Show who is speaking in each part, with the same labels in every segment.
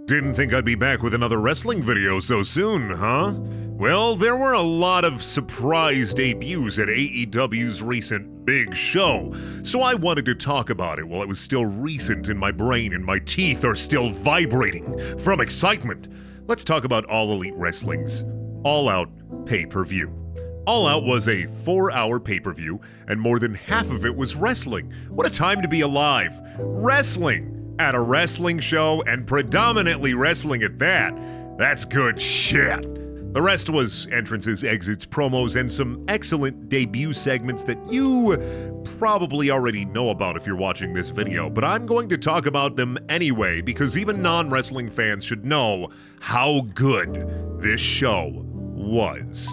Speaker 1: Didn't think I'd be back with another wrestling video so soon, huh? Well, there were a lot of surprise debuts at AEW's recent big show, so I wanted to talk about it while it was still recent in my brain and my teeth are still vibrating from excitement. Let's talk about All Elite Wrestling's All Out pay-per-view. All Out was a 4-hour pay-per-view, and more than half of it was wrestling. What a time to be alive. Wrestling at a wrestling show, and predominantly wrestling at that. That's good shit. The rest was entrances, exits, promos, and some excellent debut segments that you probably already know about if you're watching this video, but I'm going to talk about them anyway because even non-wrestling fans should know how good this show was.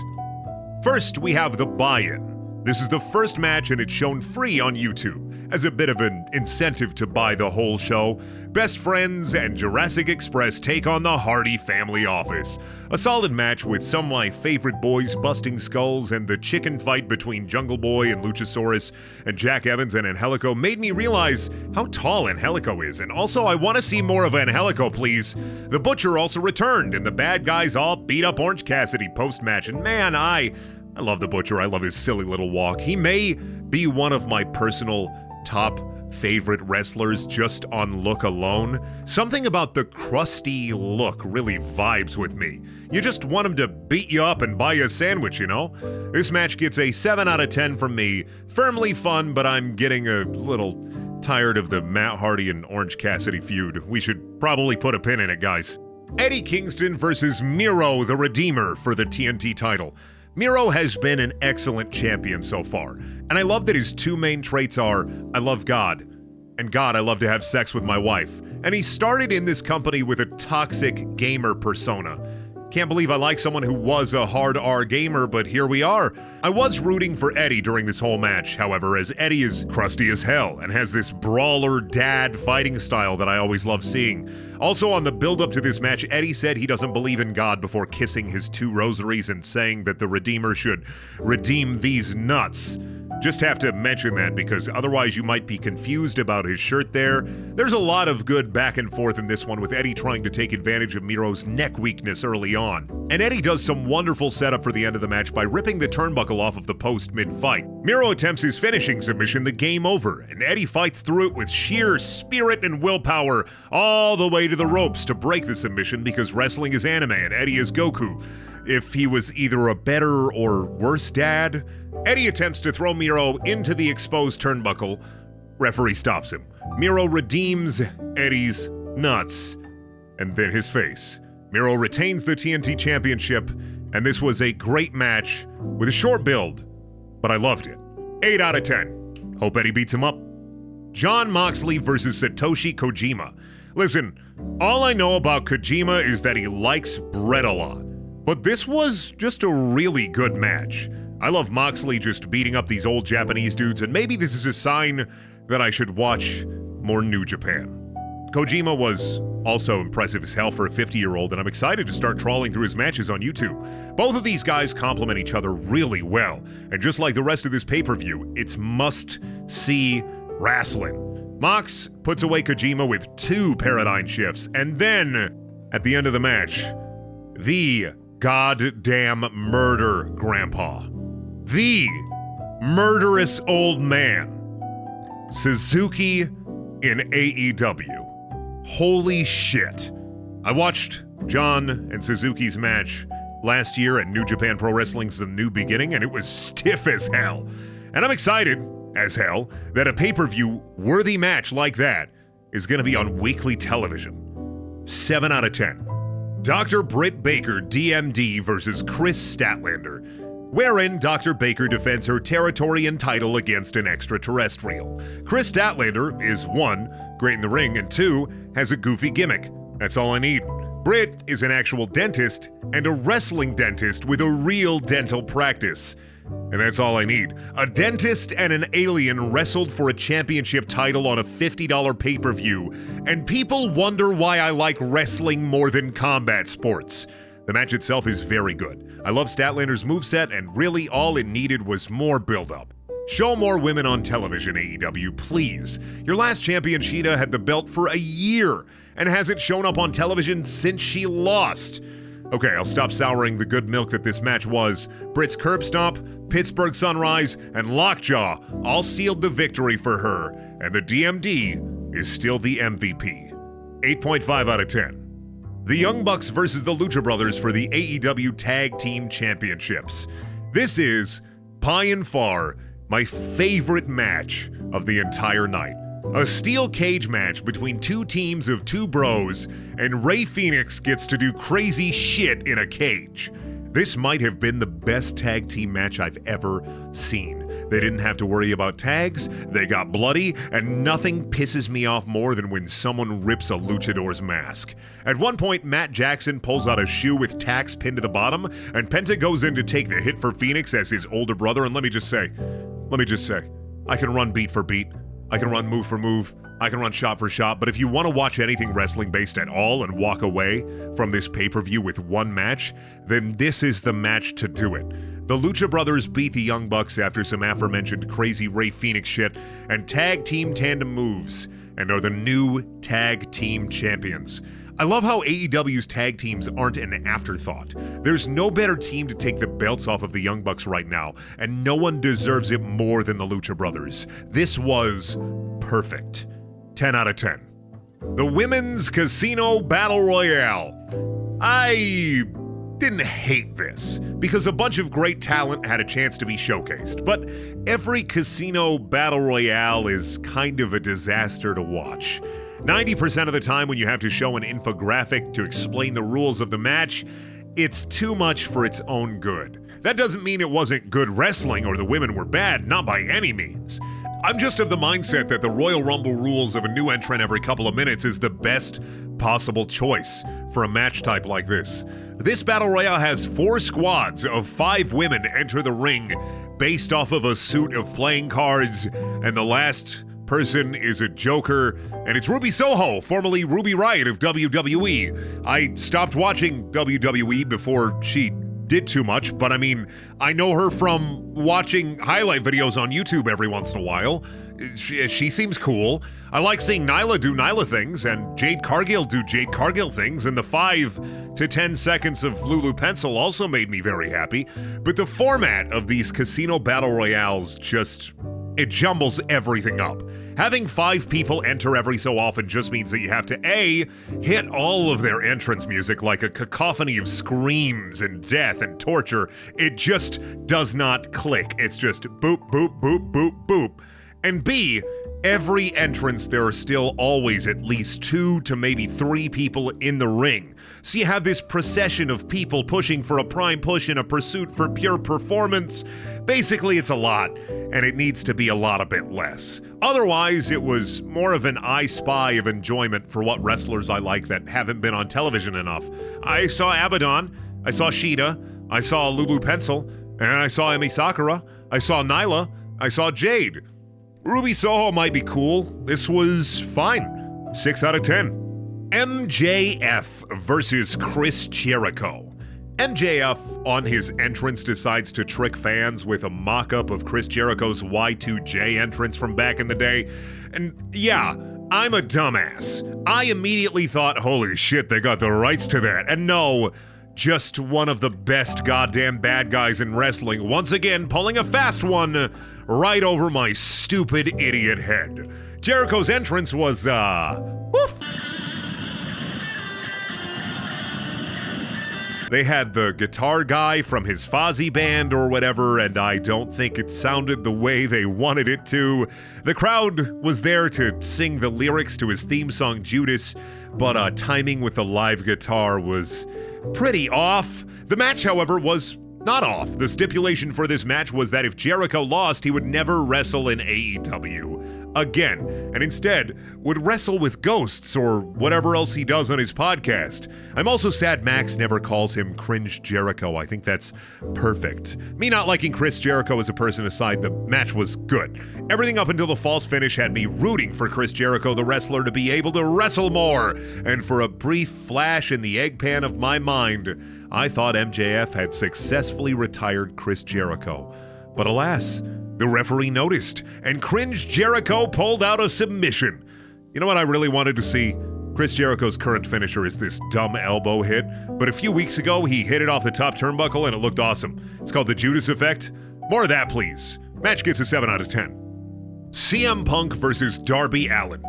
Speaker 1: First, we have the buy-in. This is the first match and it's shown free on YouTube as a bit of an incentive to buy the whole show. Best Friends and Jurassic Express take on the Hardy Family Office. A solid match with some of my favorite boys busting skulls, and the chicken fight between Jungle Boy and Luchasaurus and Jack Evans and Angelico made me realize how tall Angelico is, and also I want to see more of Angelico, please. The Butcher also returned, and the bad guys all beat up Orange Cassidy post-match, and man, I love the Butcher. I love his silly little walk. He may be one of my personal top favorite wrestlers just on look alone. Something about the crusty look really vibes with me. You just want him to beat you up and buy you a sandwich, you know? This match gets a 7 out of 10 from me. Firmly fun, but I'm getting a little tired of the Matt Hardy and Orange Cassidy feud. We should probably put a pin in it, guys. Eddie Kingston versus Miro the Redeemer for the TNT title. Miro has been an excellent champion so far, and I love that his two main traits are, I love God, and God, I love to have sex with my wife. And he started in this company with a toxic gamer persona. Can't believe I like someone who was a hard R gamer, but here we are. I was rooting for Eddie during this whole match, however, as Eddie is crusty as hell and has this brawler dad fighting style that I always love seeing. Also, on the build-up to this match, Eddie said he doesn't believe in God before kissing his 2 rosaries and saying that the Redeemer should redeem these nuts. Just have to mention that because otherwise you might be confused about his shirt there. There's a lot of good back and forth in this one with Eddie trying to take advantage of Miro's neck weakness early on. And Eddie does some wonderful setup for the end of the match by ripping the turnbuckle off of the post mid-fight. Miro attempts his finishing submission, the game over, and Eddie fights through it with sheer spirit and willpower all the way to the ropes to break the submission because wrestling is anime and Eddie is Goku. If he was either a better or worse dad, Eddie attempts to throw Miro into the exposed turnbuckle. Referee stops him. Miro redeems Eddie's nuts and then his face. Miro retains the TNT Championship, and this was a great match with a short build, but I loved it. 8 out of 10. Hope Eddie beats him up. Jon Moxley versus Satoshi Kojima. Listen, all I know about Kojima is that he likes bread a lot, but this was just a really good match. I love Moxley just beating up these old Japanese dudes, and maybe this is a sign that I should watch more New Japan. Kojima was also impressive as hell for a 50-year-old, and I'm excited to start trawling through his matches on YouTube. Both of these guys complement each other really well, and just like the rest of this pay-per-view, it's must-see wrestling. Mox puts away Kojima with 2 paradigm shifts, and then, at the end of the match, the goddamn murder grandpa. The murderous old man. Suzuki in AEW. Holy shit. I watched John and Suzuki's match last year at New Japan Pro Wrestling's The New Beginning, and it was stiff as hell. And I'm excited, as hell, that a pay-per-view worthy match like that is going to be on weekly television. 7 out of 10. Dr. Britt Baker, DMD versus Chris Statlander, wherein Dr. Baker defends her territory and title against an extraterrestrial. Chris Statlander is 1, great in the ring, and 2, has a goofy gimmick. That's all I need. Britt is an actual dentist and a wrestling dentist with a real dental practice. And that's all I need. A dentist and an alien wrestled for a championship title on a $50 pay-per-view, and people wonder why I like wrestling more than combat sports. The match itself is very good. I love Statlander's moveset, and really all it needed was more build-up. Show more women on television, AEW, please. Your last champion, Shida, had the belt for a year, and hasn't shown up on television since she lost. Okay, I'll stop souring the good milk that this match was. Britt's curb stomp, Pittsburgh Sunrise, and Lockjaw all sealed the victory for her, and the DMD is still the MVP. 8.5 out of 10. The Young Bucks versus the Lucha Brothers for the AEW Tag Team Championships. This is, by and far, my favorite match of the entire night. A steel cage match between two teams of two bros, and Rey Fenix gets to do crazy shit in a cage. This might have been the best tag team match I've ever seen. They didn't have to worry about tags, they got bloody, and nothing pisses me off more than when someone rips a luchador's mask. At one point, Matt Jackson pulls out a shoe with tacks pinned to the bottom, and Penta goes in to take the hit for Phoenix as his older brother, and let me just say, I can run beat for beat, I can run move for move, I can run shot for shot, but if you want to watch anything wrestling based at all and walk away from this pay-per-view with one match, then this is the match to do it. The Lucha Brothers beat the Young Bucks after some aforementioned crazy Rey Fenix shit and tag team tandem moves, and are the new tag team champions. I love how AEW's tag teams aren't an afterthought. There's no better team to take the belts off of the Young Bucks right now, and no one deserves it more than the Lucha Brothers. This was perfect. 10 out of 10. The Women's Casino Battle Royale. I didn't hate this, because a bunch of great talent had a chance to be showcased, but every casino battle royale is kind of a disaster to watch. 90% of the time when you have to show an infographic to explain the rules of the match, it's too much for its own good. That doesn't mean it wasn't good wrestling or the women were bad, not by any means. I'm just of the mindset that the Royal Rumble rules of a new entrant every couple of minutes is the best possible choice for a match type like this. This Battle Royale has 4 squads of 5 women enter the ring based off of a suit of playing cards, and the last person is a joker, and it's Ruby Soho, formerly Ruby Riott of WWE. I stopped watching WWE before she did too much, but I mean, I know her from watching highlight videos on YouTube every once in a while. She seems cool. I like seeing Nyla do Nyla things and Jade Cargill do Jade Cargill things, and the 5 to 10 seconds of Lulu Pencil also made me very happy. But the format of these casino battle royales it jumbles everything up. Having 5 people enter every so often just means that you have to A, hit all of their entrance music like a cacophony of screams and death and torture. It just does not click. It's just boop, boop, boop, boop, boop. And B, every entrance there are still always at least 2 to maybe 3 people in the ring. So you have this procession of people pushing for a prime push in a pursuit for pure performance. Basically, it's a lot, and it needs to be a bit less. Otherwise, it was more of an I Spy of enjoyment for what wrestlers I like that haven't been on television enough. I saw Abaddon, I saw Shida, I saw Lulu Pencil, and I saw Emi Sakura, I saw Nyla, I saw Jade. Ruby Soho might be cool. This was fine. 6 out of 10. MJF versus Chris Jericho. MJF, on his entrance, decides to trick fans with a mock-up of Chris Jericho's Y2J entrance from back in the day. And yeah, I'm a dumbass. I immediately thought, holy shit, they got the rights to that. And no, just one of the best goddamn bad guys in wrestling, once again pulling a fast one right over my stupid idiot head. Jericho's entrance was, woof. They had the guitar guy from his Fozzy band or whatever, and I don't think it sounded the way they wanted it to. The crowd was there to sing the lyrics to his theme song, Judas, but timing with the live guitar was pretty off. The match, however, was not off. The stipulation for this match was that if Jericho lost, he would never wrestle in AEW again, and instead would wrestle with ghosts or whatever else he does on his podcast. I'm also sad Max never calls him Cringe Jericho. I think that's perfect. Me not liking Chris Jericho as a person aside, the match was good. Everything up until the false finish had me rooting for Chris Jericho, the wrestler, to be able to wrestle more, and for a brief flash in the egg pan of my mind, I thought MJF had successfully retired Chris Jericho. But alas, the referee noticed, and Cringe Jericho pulled out a submission. You know what I really wanted to see? Chris Jericho's current finisher is this dumb elbow hit, but a few weeks ago he hit it off the top turnbuckle and it looked awesome. It's called the Judas Effect. More of that, please. Match gets a 7 out of 10. CM Punk versus Darby Allin.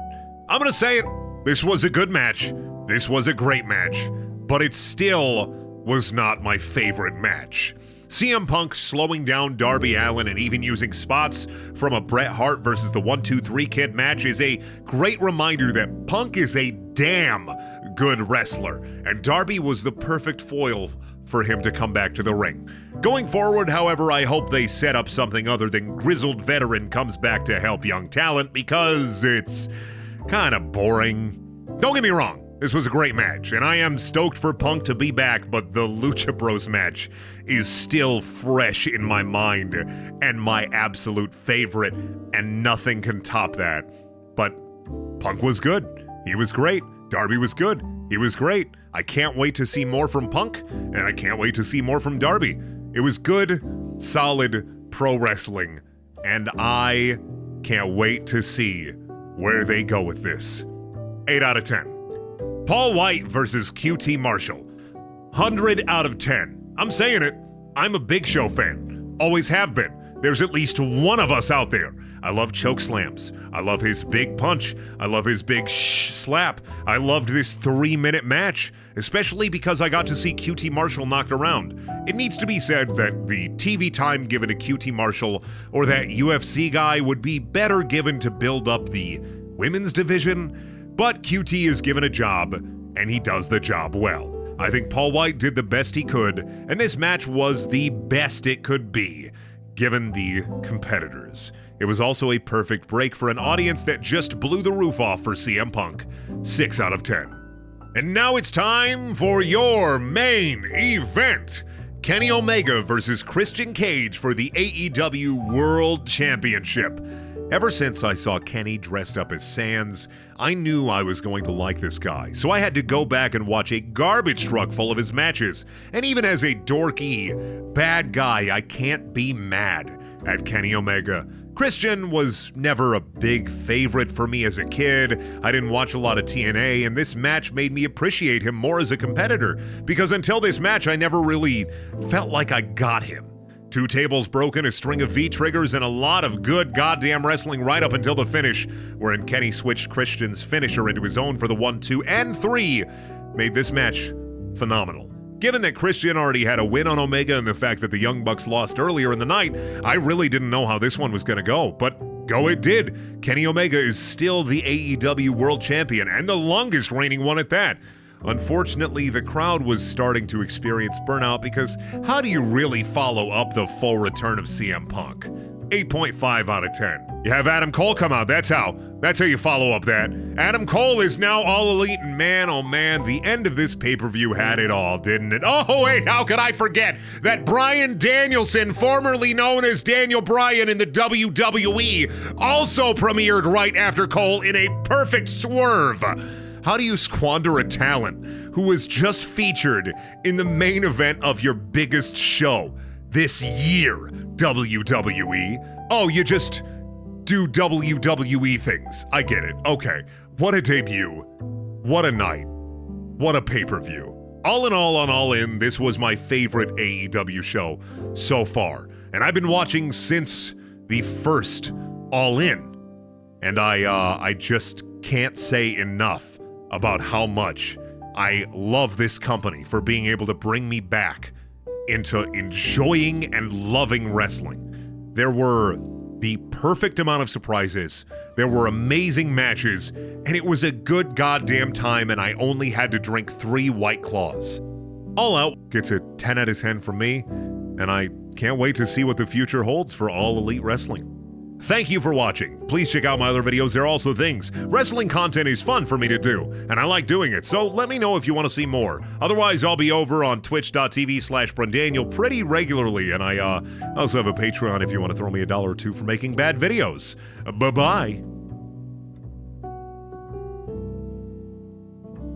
Speaker 1: I'm gonna say it, this was a good match. This was a great match, but it still was not my favorite match. CM Punk slowing down Darby Allin and even using spots from a Bret Hart versus the 1-2-3 Kid match is a great reminder that Punk is a damn good wrestler, and Darby was the perfect foil for him to come back to the ring. Going forward, however, I hope they set up something other than grizzled veteran comes back to help young talent, because it's kind of boring. Don't get me wrong, this was a great match, and I am stoked for Punk to be back, but the Lucha Bros match is still fresh in my mind and my absolute favorite, and nothing can top that. But Punk was good. He was great. Darby was good. He was great. I can't wait to see more from Punk, and I can't wait to see more from Darby. It was good, solid pro wrestling, and I can't wait to see where they go with this. 8 out of 10. Paul White versus QT Marshall. 100 out of 10. I'm saying it. I'm a Big Show fan. Always have been. There's at least one of us out there. I love choke slams. I love his big punch. I love his big slap. I loved this 3-minute match, especially because I got to see QT Marshall knocked around. It needs to be said that the TV time given to QT Marshall or that UFC guy would be better given to build up the women's division, but QT is given a job, and he does the job well. I think Paul White did the best he could, and this match was the best it could be, given the competitors. It was also a perfect break for an audience that just blew the roof off for CM Punk. 6 out of 10. And now it's time for your main event. Kenny Omega versus Christian Cage for the AEW World Championship. Ever since I saw Kenny dressed up as Sans, I knew I was going to like this guy, so I had to go back and watch a garbage truck full of his matches. And even as a dorky, bad guy, I can't be mad at Kenny Omega. Christian was never a big favorite for me as a kid. I didn't watch a lot of TNA, and this match made me appreciate him more as a competitor, because until this match, I never really felt like I got him. 2 tables broken, a string of V-triggers, and a lot of good goddamn wrestling right up until the finish, wherein Kenny switched Christian's finisher into his own for the 1, 2, and 3, made this match phenomenal. Given that Christian already had a win on Omega and the fact that the Young Bucks lost earlier in the night, I really didn't know how this one was going to go, but go it did. Kenny Omega is still the AEW World Champion, and the longest reigning one at that. Unfortunately, the crowd was starting to experience burnout, because how do you really follow up the full return of CM Punk? 8.5 out of 10. You have Adam Cole come out, that's how you follow up that. Adam Cole is now All Elite, and man, oh man, the end of this pay-per-view had it all, didn't it? Oh wait, how could I forget that Bryan Danielson, formerly known as Daniel Bryan in the WWE, also premiered right after Cole in a perfect swerve. How do you squander a talent who was just featured in the main event of your biggest show this year, WWE? Oh, you just do WWE things. I get it. Okay. What a debut. What a night. What a pay-per-view. All in all, on All In, this was my favorite AEW show so far. And I've been watching since the first All In. And I just can't say enough about how much I love this company for being able to bring me back into enjoying and loving wrestling. There were the perfect amount of surprises, there were amazing matches, and it was a good goddamn time, and I only had to drink 3 White Claws. All Out gets a 10 out of 10 from me, and I can't wait to see what the future holds for All Elite Wrestling. Thank you for watching. Please check out my other videos. They're also things. Wrestling content is fun for me to do, and I like doing it, so let me know if you want to see more. Otherwise, I'll be over on twitch.tv/Brundaniel pretty regularly, and I also have a Patreon if you want to throw me $1 or $2 for making bad videos. Bye-bye.